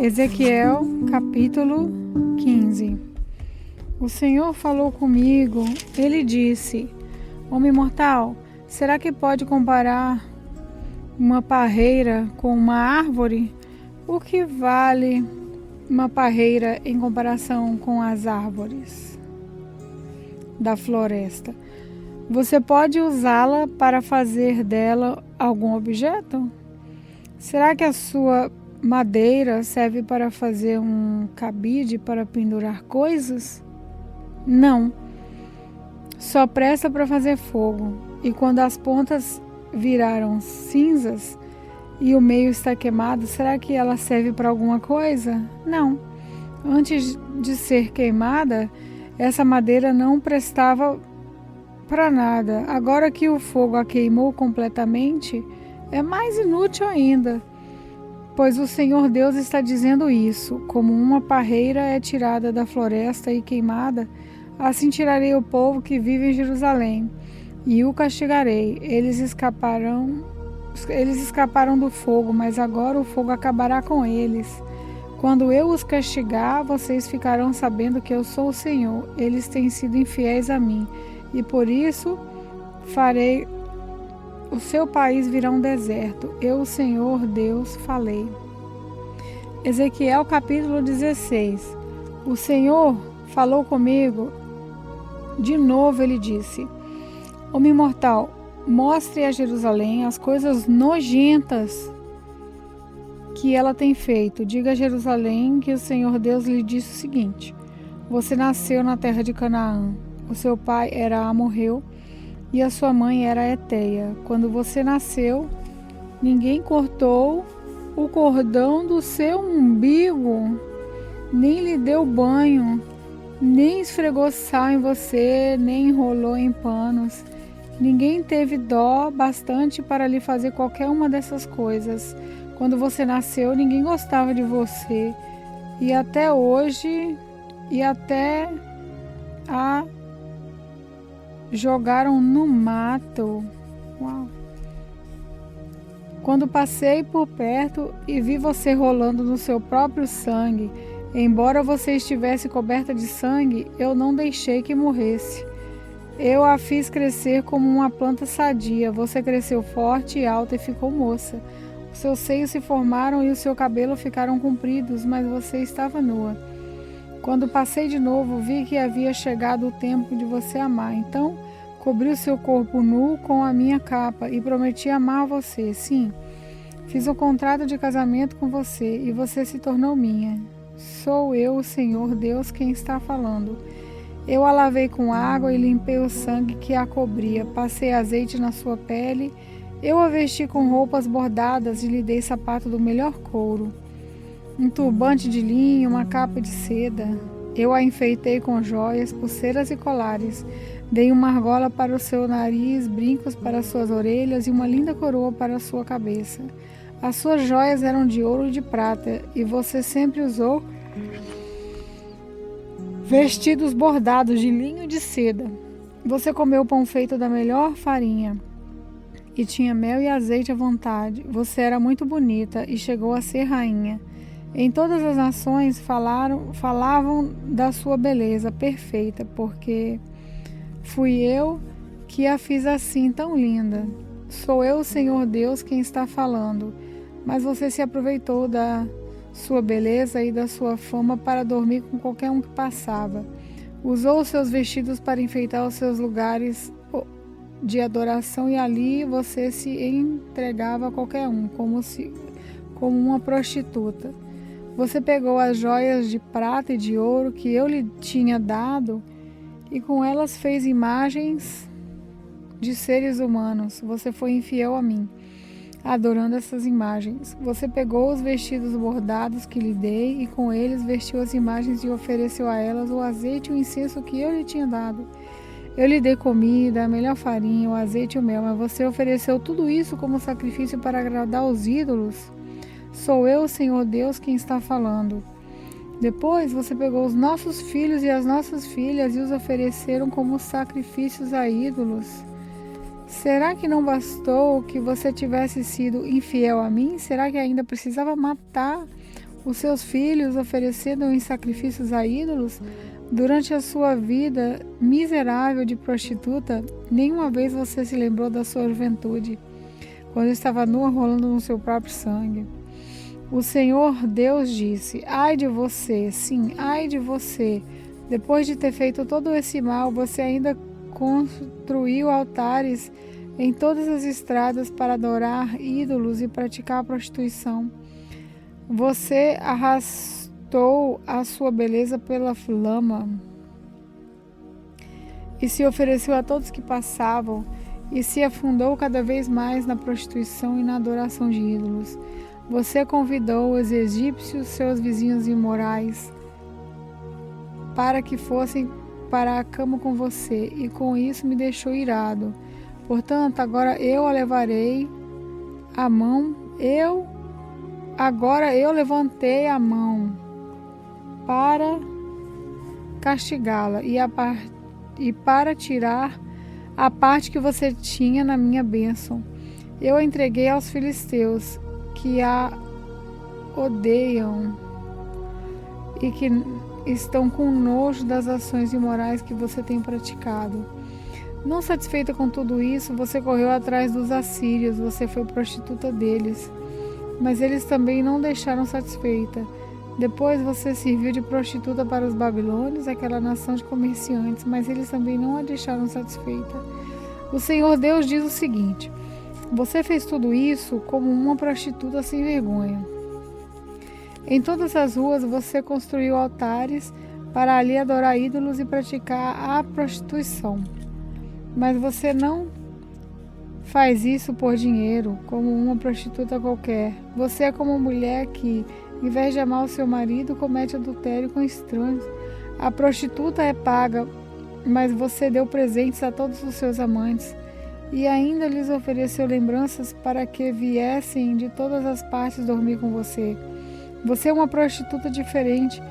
Ezequiel, capítulo 15. O Senhor falou comigo, ele disse: Homem mortal, será que pode comparar uma parreira com uma árvore? O que vale uma parreira em comparação com as árvores da floresta? Você pode usá-la para fazer dela algum objeto? Será que a sua madeira serve para fazer um cabide para pendurar coisas? Não. Só presta para fazer fogo. E quando as pontas viraram cinzas e o meio está queimado, será que ela serve para alguma coisa? Não. Antes de ser queimada, essa madeira não prestava para nada. Agora que o fogo a queimou completamente, é mais inútil ainda. Pois o Senhor Deus está dizendo isso: como uma parreira é tirada da floresta e queimada, assim tirarei o povo que vive em Jerusalém e o castigarei. Eles escaparam do fogo, mas agora o fogo acabará com eles. Quando eu os castigar, vocês ficarão sabendo que eu sou o Senhor. Eles têm sido infiéis a mim, e por isso farei o seu país virar um deserto. Eu, o Senhor Deus, falei. Ezequiel capítulo 16. O Senhor falou comigo. De novo ele disse: Homem mortal, mostre a Jerusalém as coisas nojentas que ela tem feito. Diga a Jerusalém que o Senhor Deus lhe disse o seguinte: Você nasceu na terra de Canaã. O seu pai era amorreu e a sua mãe era heteia. Quando você nasceu, ninguém cortou o cordão do seu umbigo, nem lhe deu banho, nem esfregou sal em você, nem enrolou em panos. Ninguém teve dó bastante para lhe fazer qualquer uma dessas coisas. Quando você nasceu, ninguém gostava de você. E até hoje, a jogaram no mato. Uau. Quando passei por perto e vi você rolando no seu próprio sangue, embora você estivesse coberta de sangue, eu não deixei que morresse. Eu a fiz crescer como uma planta sadia. Você cresceu forte e alta e ficou moça. Os seus seios se formaram e o seu cabelo ficaram compridos, mas você estava nua. Quando passei de novo, vi que havia chegado o tempo de você amar. Então, cobri o seu corpo nu com a minha capa e prometi amar você. Sim, fiz um contrato de casamento com você e você se tornou minha. Sou eu, o Senhor Deus, quem está falando. Eu a lavei com água e limpei o sangue que a cobria. Passei azeite na sua pele. Eu a vesti com roupas bordadas e lhe dei sapato do melhor couro, um turbante de linho, uma capa de seda. Eu a enfeitei com joias, pulseiras e colares. Dei uma argola para o seu nariz, brincos para as suas orelhas e uma linda coroa para a sua cabeça. As suas joias eram de ouro e de prata, e você sempre usou vestidos bordados de linho e de seda. Você comeu pão feito da melhor farinha e tinha mel e azeite à vontade. Você era muito bonita e chegou a ser rainha. Em todas as nações falavam da sua beleza perfeita, porque fui eu que a fiz assim tão linda. Sou eu, o Senhor Deus, quem está falando. Mas você se aproveitou da sua beleza e da sua fama para dormir com qualquer um que passava. Usou os seus vestidos para enfeitar os seus lugares de adoração e ali você se entregava a qualquer um, como uma prostituta. Você pegou as joias de prata e de ouro que eu lhe tinha dado e com elas fez imagens de seres humanos. Você foi infiel a mim, adorando essas imagens. Você pegou os vestidos bordados que lhe dei e com eles vestiu as imagens e ofereceu a elas o azeite e o incenso que eu lhe tinha dado. Eu lhe dei comida, a melhor farinha, o azeite e o mel, mas você ofereceu tudo isso como sacrifício para agradar os ídolos. Sou eu, o Senhor Deus, quem está falando. Depois você pegou os nossos filhos e as nossas filhas e os ofereceram como sacrifícios a ídolos. Será que não bastou que você tivesse sido infiel a mim? Será que ainda precisava matar os seus filhos oferecendo em sacrifícios a ídolos? Durante a sua vida miserável de prostituta, nenhuma vez você se lembrou da sua juventude, quando estava nua rolando no seu próprio sangue. O Senhor Deus disse: ai de você, sim, ai de você. Depois de ter feito todo esse mal, você ainda construiu altares em todas as estradas para adorar ídolos e praticar a prostituição. Você arrastou a sua beleza pela lama e se ofereceu a todos que passavam e se afundou cada vez mais na prostituição e na adoração de ídolos. Você convidou os egípcios, seus vizinhos imorais, para que fossem para a cama com você, e com isso me deixou irado. Portanto, agora eu a levarei a mão, agora eu levantei a mão para castigá-la e para tirar a parte que você tinha na minha bênção. Eu a entreguei aos filisteus, que a odeiam e que estão com nojo das ações imorais que você tem praticado. Não satisfeita com tudo isso, você correu atrás dos assírios, você foi prostituta deles. Mas eles também não deixaram satisfeita. Depois você serviu de prostituta para os babilônios, aquela nação de comerciantes, mas eles também não a deixaram satisfeita. O Senhor Deus diz o seguinte: você fez tudo isso como uma prostituta sem vergonha. Em todas as ruas você construiu altares para ali adorar ídolos e praticar a prostituição. Mas você não faz isso por dinheiro, como uma prostituta qualquer. Você é como uma mulher que, em vez de amar o seu marido, comete adultério com estranhos. A prostituta é paga, mas você deu presentes a todos os seus amantes e ainda lhes ofereceu lembranças para que viessem de todas as partes dormir com você. Você é uma prostituta diferente.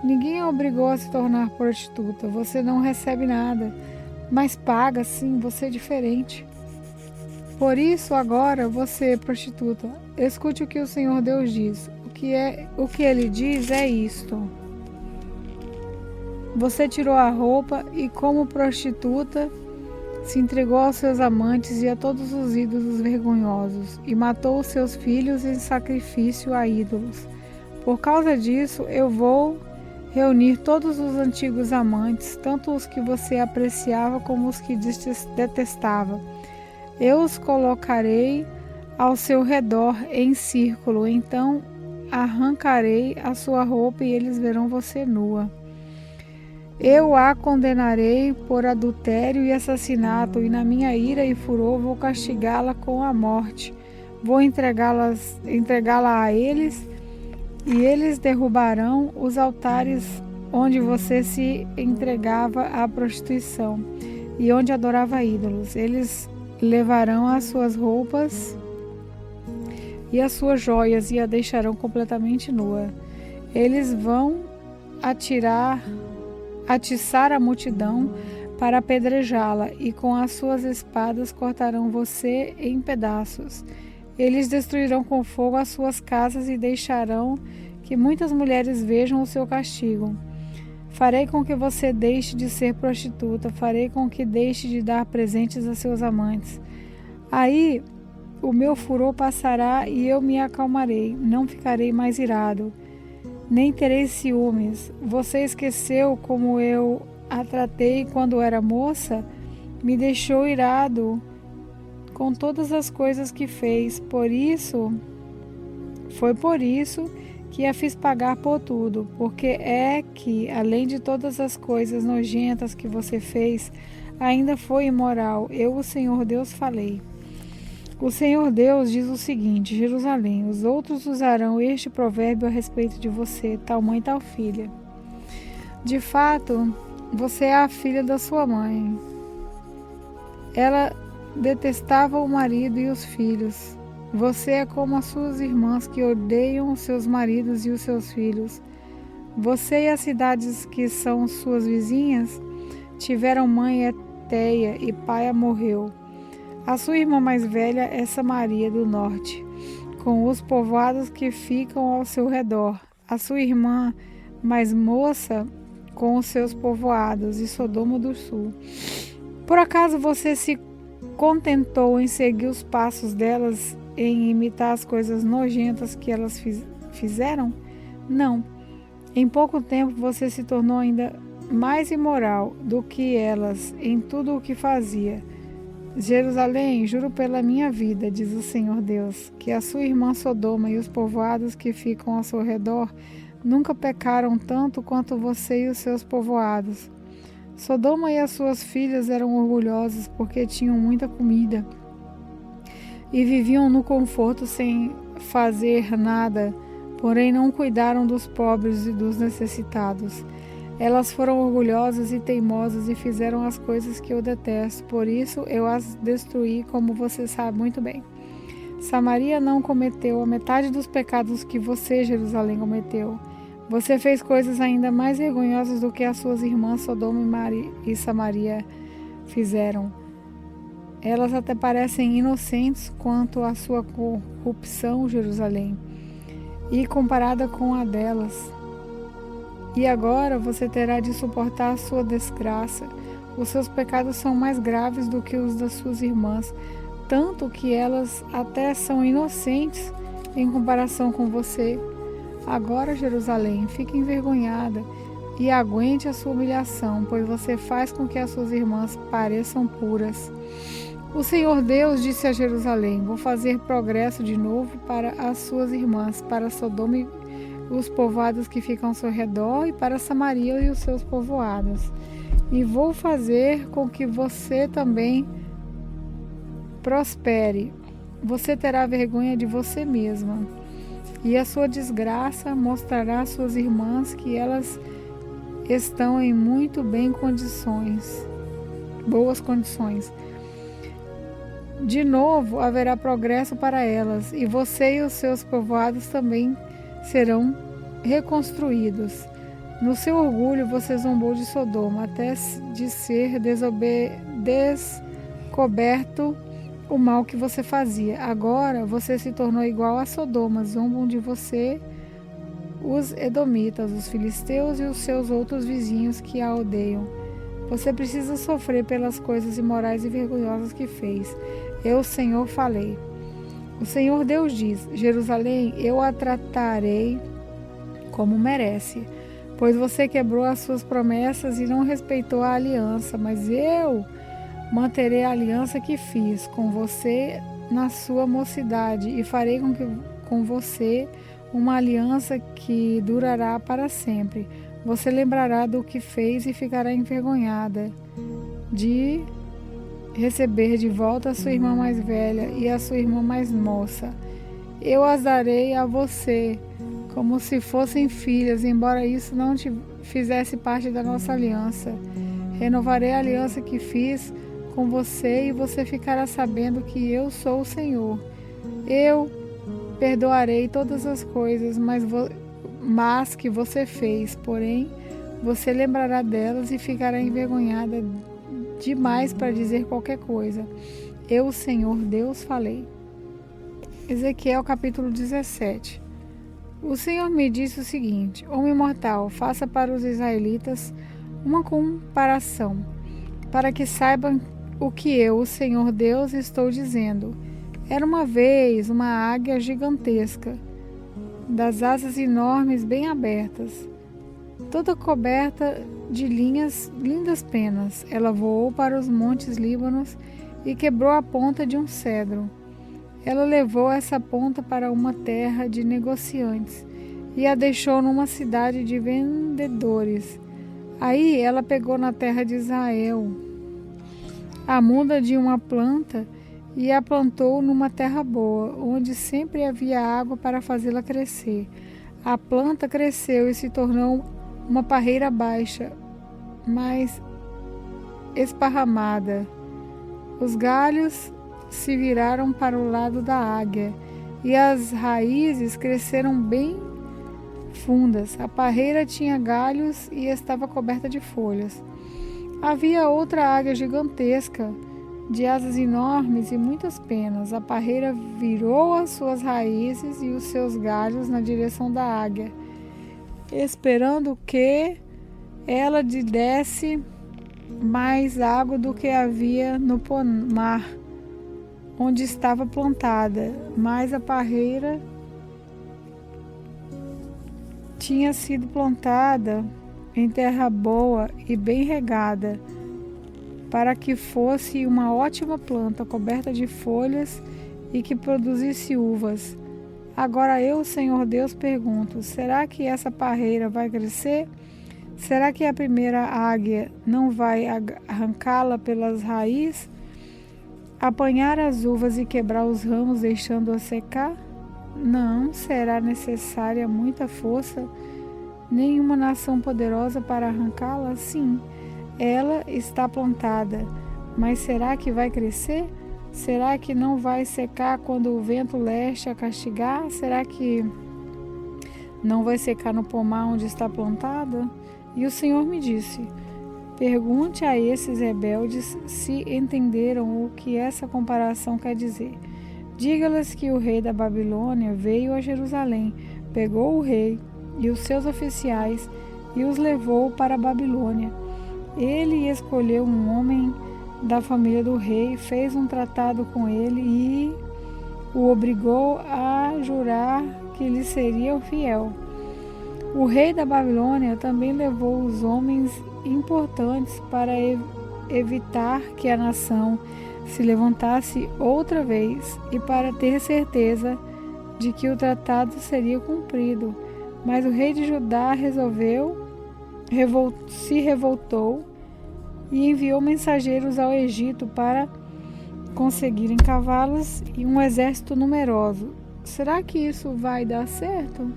Ninguém a obrigou a se tornar prostituta. Você não recebe nada, mas paga sim, você é diferente. Por isso, agora, você, prostituta, escute o que o Senhor Deus diz. O que ele diz é isto: você tirou a roupa e, como prostituta, se entregou aos seus amantes e a todos os ídolos vergonhosos, e matou os seus filhos em sacrifício a ídolos. Por causa disso, eu vou reunir todos os antigos amantes, tanto os que você apreciava como os que detestava. Eu os colocarei ao seu redor em círculo, então arrancarei a sua roupa e eles verão você nua. Eu a condenarei por adultério e assassinato, e na minha ira e furor vou castigá-la com a morte. Vou entregá-la a eles, e eles derrubarão os altares onde você se entregava à prostituição e onde adorava ídolos. Eles levarão as suas roupas e as suas joias e a deixarão completamente nua. Eles vão atiçar a multidão para apedrejá-la, e com as suas espadas cortarão você em pedaços. Eles destruirão com fogo as suas casas e deixarão que muitas mulheres vejam o seu castigo. Farei com que você deixe de ser prostituta, farei com que deixe de dar presentes a seus amantes. Aí o meu furor passará e eu me acalmarei, não ficarei mais irado, nem terei ciúmes. Você esqueceu como eu a tratei quando era moça? Me deixou irado com todas as coisas que fez. Foi por isso que a fiz pagar por tudo, porque é que, além de todas as coisas nojentas que você fez, ainda foi imoral. Eu, o Senhor Deus, falei. O Senhor Deus diz o seguinte: Jerusalém, os outros usarão este provérbio a respeito de você, tal mãe, tal filha. De fato, você é a filha da sua mãe. Ela detestava o marido e os filhos. Você é como as suas irmãs que odeiam os seus maridos e os seus filhos. Você e as cidades que são suas vizinhas tiveram mãe Eteia e pai morreu. A sua irmã mais velha é Samaria do norte, com os povoados que ficam ao seu redor. a sua irmã mais moça com os seus povoados, e Sodoma do Sul. Por acaso você se contentou em seguir os passos delas, em imitar as coisas nojentas que elas fizeram? Não. Em pouco tempo você se tornou ainda mais imoral do que elas em tudo o que fazia. Jerusalém, juro pela minha vida, diz o Senhor Deus, que a sua irmã Sodoma e os povoados que ficam ao seu redor nunca pecaram tanto quanto você e os seus povoados. Sodoma e as suas filhas eram orgulhosas porque tinham muita comida e viviam no conforto sem fazer nada, porém não cuidaram dos pobres e dos necessitados. Elas foram orgulhosas e teimosas e fizeram as coisas que eu detesto, por isso eu as destruí, como você sabe muito bem. Samaria não cometeu a metade dos pecados que você, Jerusalém, cometeu. Você fez coisas ainda mais vergonhosas do que as suas irmãs Sodoma e Samaria fizeram. Elas até parecem inocentes quanto à sua corrupção, Jerusalém, e comparada com a delas. E agora você terá de suportar a sua desgraça. Os seus pecados são mais graves do que os das suas irmãs, tanto que elas até são inocentes em comparação com você. Agora, Jerusalém, fique envergonhada e aguente a sua humilhação, pois você faz com que as suas irmãs pareçam puras. O Senhor Deus disse a Jerusalém: vou fazer progresso de novo para as suas irmãs, para Sodoma e os povoados que ficam ao seu redor, e para Samaria e os seus povoados. E vou fazer com que você também prospere. Você terá vergonha de você mesma, e a sua desgraça mostrará às suas irmãs que elas estão em boas condições. De novo haverá progresso para elas, e você e os seus povoados também serão reconstruídos. No seu orgulho você zombou de Sodoma, até de ser descoberto o mal que você fazia. Agora você se tornou igual a Sodoma, zombam de você os edomitas, os filisteus e os seus outros vizinhos que a odeiam. Você precisa sofrer pelas coisas imorais e vergonhosas que fez. Eu, Senhor, falei. O Senhor Deus diz: Jerusalém, eu a tratarei como merece, pois você quebrou as suas promessas e não respeitou a aliança, mas eu manterei a aliança que fiz com você na sua mocidade e farei com você uma aliança que durará para sempre. Você lembrará do que fez e ficará envergonhada de receber de volta a sua irmã mais velha e a sua irmã mais moça. Eu as darei a você como se fossem filhas, embora isso não fizesse parte da nossa aliança. Renovarei a aliança que fiz com você e você ficará sabendo que eu sou o Senhor. Eu perdoarei todas as coisas, mas que você fez, porém você lembrará delas e ficará envergonhada demais para dizer qualquer coisa. Eu, o Senhor Deus, falei. Ezequiel capítulo 17. O Senhor me disse o seguinte: Homem mortal, faça para os israelitas uma comparação, para que saibam o que eu, o Senhor Deus, estou dizendo. Era uma vez uma águia gigantesca, das asas enormes bem abertas, toda coberta de lindas penas. Ela voou para os montes Líbanos e quebrou a ponta de um cedro. Ela levou essa ponta para uma terra de negociantes e a deixou numa cidade de vendedores. Aí ela pegou na terra de Israel a muda de uma planta e a plantou numa terra boa, onde sempre havia água para fazê-la crescer. A planta cresceu e se tornou uma parreira baixa, mas esparramada. Os galhos se viraram para o lado da águia e as raízes cresceram bem fundas. A parreira tinha galhos e estava coberta de folhas. Havia outra águia gigantesca, de asas enormes e muitas penas. A parreira virou as suas raízes e os seus galhos na direção da águia esperando que ela lhe desse mais água do que havia no pomar onde estava plantada, mas a parreira tinha sido plantada em terra boa e bem regada, para que fosse uma ótima planta, coberta de folhas e que produzisse uvas. Agora eu, Senhor Deus, pergunto: será que essa parreira vai crescer? Será que a primeira águia não vai arrancá-la pelas raízes, apanhar as uvas e quebrar os ramos, deixando-as secar? Não será necessária muita força, nenhuma nação poderosa para arrancá-la? Sim, ela está plantada, mas será que vai crescer? Será que não vai secar quando o vento leste a castigar? Será que não vai secar no pomar onde está plantada? E o Senhor me disse: pergunte a esses rebeldes se entenderam o que essa comparação quer dizer. Diga-lhes que o rei da Babilônia veio a Jerusalém, pegou o rei e os seus oficiais e os levou para a Babilônia. Ele escolheu um homem da família do rei, fez um tratado com ele e o obrigou a jurar que lhe seria fiel. O rei da Babilônia também levou os homens importantes para evitar que a nação se levantasse outra vez e para ter certeza de que o tratado seria cumprido. Mas o rei de Judá se revoltou e enviou mensageiros ao Egito para conseguirem cavalos e um exército numeroso. Será que isso vai dar certo?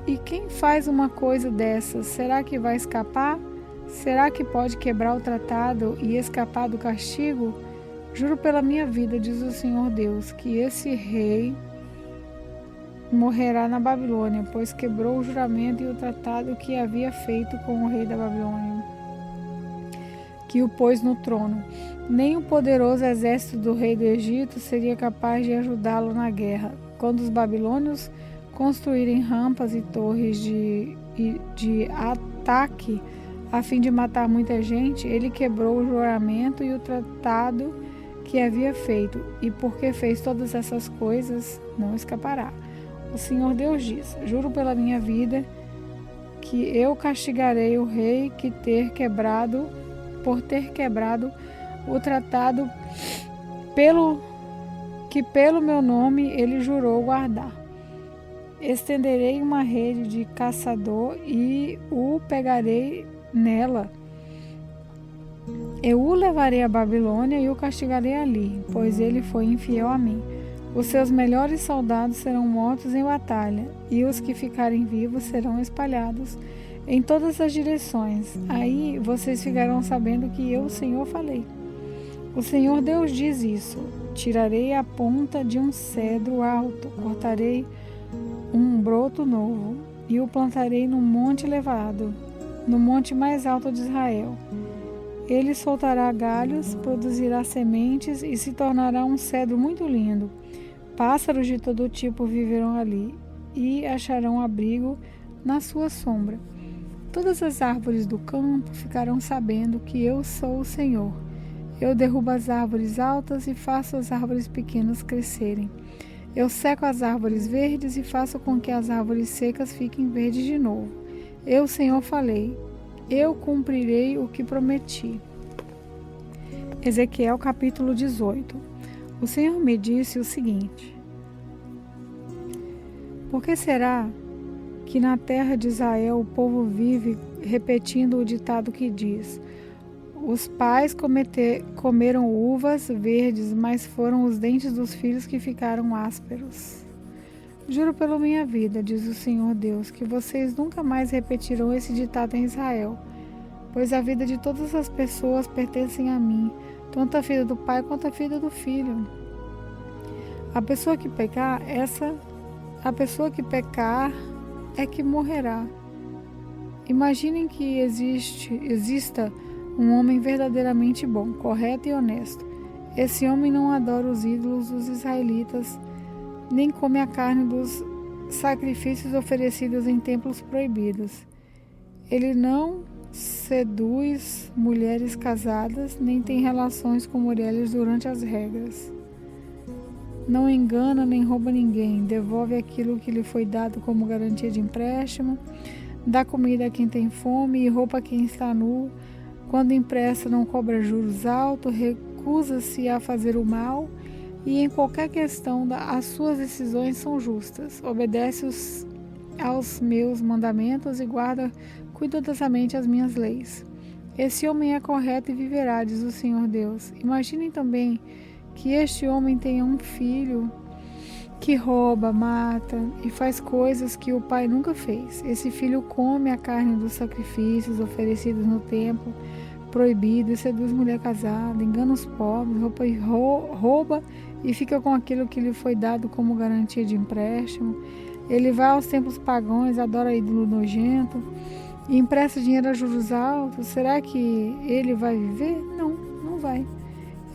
E quem faz uma coisa dessas, será que vai escapar? Será que pode quebrar o tratado e escapar do castigo? Juro pela minha vida, diz o Senhor Deus, que esse rei morrerá na Babilônia, pois quebrou o juramento e o tratado que havia feito com o rei da Babilônia, que o pôs no trono. Nem o poderoso exército do rei do Egito seria capaz de ajudá-lo na guerra. Quando os babilônios construírem rampas e torres de ataque a fim de matar muita gente, ele quebrou o juramento e o tratado que havia feito, e porque fez todas essas coisas, não escapará. O Senhor Deus diz: juro pela minha vida que eu castigarei o rei por ter quebrado o tratado pelo meu nome ele jurou guardar. Estenderei uma rede de caçador e o pegarei nela. Eu o levarei à Babilônia e o castigarei ali, pois ele foi infiel a mim. Os seus melhores soldados serão mortos em batalha, e os que ficarem vivos serão espalhados em todas as direções. Aí vocês ficarão sabendo que eu, o Senhor, falei. O Senhor Deus diz isso: tirarei a ponta de um cedro alto, cortarei um broto novo e o plantarei num monte elevado, no monte mais alto de Israel. Ele soltará galhos, produzirá sementes e se tornará um cedro muito lindo. Pássaros de todo tipo viverão ali e acharão abrigo na sua sombra. Todas as árvores do campo ficarão sabendo que eu sou o Senhor. Eu derrubo as árvores altas e faço as árvores pequenas crescerem. Eu seco as árvores verdes e faço com que as árvores secas fiquem verdes de novo. Eu, Senhor, falei. Eu cumprirei o que prometi. Ezequiel capítulo 18. O Senhor me disse o seguinte: por que será que na terra de Israel o povo vive repetindo o ditado que diz: os pais comeram uvas verdes, mas foram os dentes dos filhos que ficaram ásperos? Juro pela minha vida, diz o Senhor Deus, que vocês nunca mais repetirão esse ditado em Israel, pois a vida de todas as pessoas pertencem a mim, tanto a vida do pai quanto a vida do filho. A pessoa que pecar é que morrerá. Imaginem que exista um homem verdadeiramente bom, correto e honesto. Esse homem não adora os ídolos dos israelitas, nem come a carne dos sacrifícios oferecidos em templos proibidos. Ele não seduz mulheres casadas, nem tem relações com mulheres durante as regras. Não engana nem rouba ninguém, devolve aquilo que lhe foi dado como garantia de empréstimo, dá comida a quem tem fome e roupa a quem está nu. Quando empresta, não cobra juros altos, recusa-se a fazer o mal e em qualquer questão as suas decisões são justas. Obedece aos meus mandamentos e guarda cuidadosamente as minhas leis. Esse homem é correto e viverá, diz o Senhor Deus. Imaginem também que este homem tenha um filho que rouba, mata e faz coisas que o pai nunca fez. Esse filho come a carne dos sacrifícios oferecidos no templo proibido e seduz mulher casada, engana os pobres, rouba e fica com aquilo que lhe foi dado como garantia de empréstimo. Ele vai aos templos pagãos, adora ídolo nojento e empresta dinheiro a juros altos. Será que ele vai viver? Não, não vai.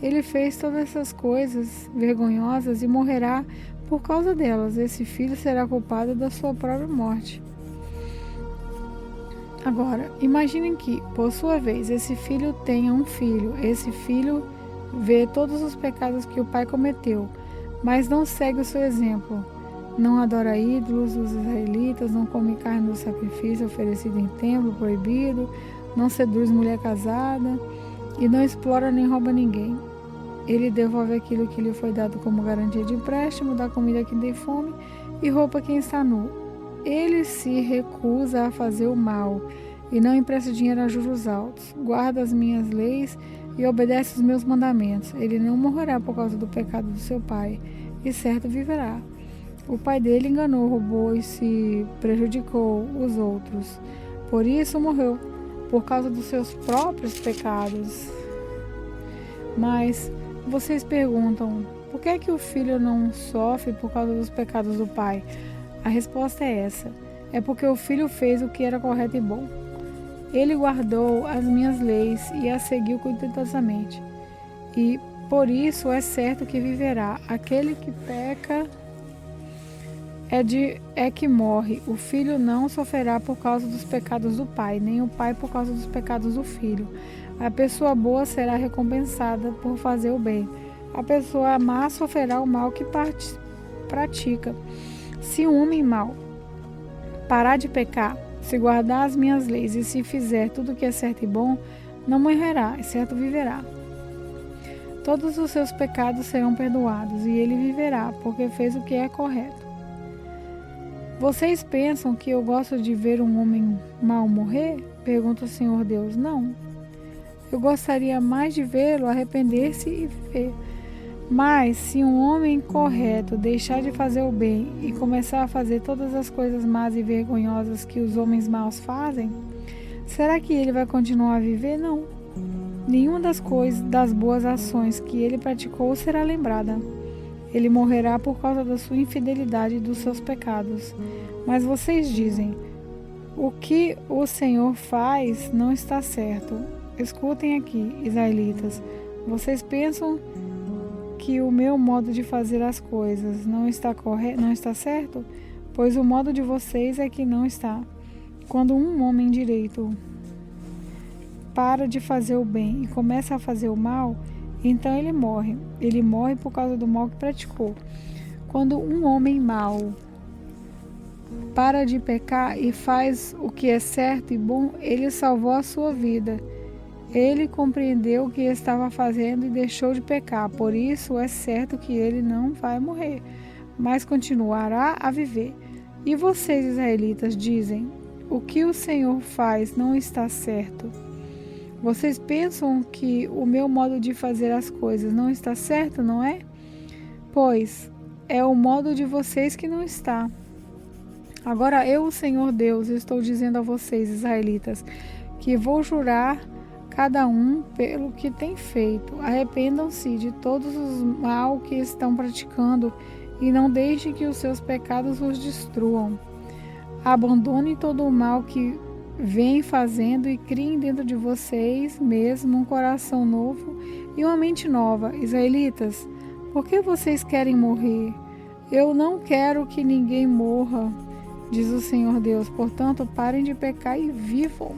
Ele fez todas essas coisas vergonhosas e morrerá por causa delas. Esse filho será culpado da sua própria morte. Agora, imaginem que, por sua vez, esse filho tenha um filho. Esse filho vê todos os pecados que o pai cometeu, mas não segue o seu exemplo. Não adora ídolos, os israelitas, não come carne do sacrifício oferecido em templo proibido, não seduz mulher casada e não explora nem rouba ninguém. Ele devolve aquilo que lhe foi dado como garantia de empréstimo, dá comida a quem tem fome e roupa a quem está nu. Ele se recusa a fazer o mal e não empresta dinheiro a juros altos. Guarda as minhas leis e obedece os meus mandamentos. Ele não morrerá por causa do pecado do seu pai e certo viverá. O pai dele enganou, roubou e se prejudicou os outros. Por isso morreu, por causa dos seus próprios pecados. Mas vocês perguntam, por que é que o filho não sofre por causa dos pecados do pai? A resposta é essa. É porque o filho fez o que era correto e bom. Ele guardou as minhas leis e as seguiu cuidadosamente. E por isso é certo que viverá. Aquele que peca é que morre. O filho não sofrerá por causa dos pecados do pai, nem o pai por causa dos pecados do filho. A pessoa boa será recompensada por fazer o bem. A pessoa má sofrerá o mal que pratica. Se um homem mau parar de pecar, se guardar as minhas leis e se fizer tudo o que é certo e bom, não morrerá, e certo viverá. Todos os seus pecados serão perdoados e ele viverá, porque fez o que é correto. Vocês pensam que eu gosto de ver um homem mau morrer? Pergunta o Senhor Deus. Não. Eu gostaria mais de vê-lo arrepender-se e viver. Mas se um homem correto deixar de fazer o bem e começar a fazer todas as coisas más e vergonhosas que os homens maus fazem, será que ele vai continuar a viver? Não. Nenhuma das boas ações que ele praticou será lembrada. Ele morrerá por causa da sua infidelidade e dos seus pecados. Mas vocês dizem, o que o Senhor faz não está certo. Escutem aqui, israelitas. Vocês pensam que o meu modo de fazer as coisas não está certo? Pois o modo de vocês é que não está. Quando um homem direito para de fazer o bem e começa a fazer o mal, então ele morre. Ele morre por causa do mal que praticou. Quando um homem mau para de pecar e faz o que é certo e bom, ele salvou a sua vida. Ele compreendeu o que estava fazendo e deixou de pecar. Por isso é certo que ele não vai morrer, mas continuará a viver. E vocês, israelitas, dizem, o que o Senhor faz não está certo. Vocês pensam que o meu modo de fazer as coisas não está certo, não é? Pois é o modo de vocês que não está. Agora eu, o Senhor Deus, estou dizendo a vocês, israelitas, que vou jurar cada um pelo que tem feito. Arrependam-se de todos os mal que estão praticando e não deixem que os seus pecados os destruam. Abandonem todo o mal que vem fazendo e criem dentro de vocês mesmo um coração novo e uma mente nova. Israelitas, por que vocês querem morrer? Eu não quero que ninguém morra, diz o Senhor Deus. Portanto, parem de pecar e vivam.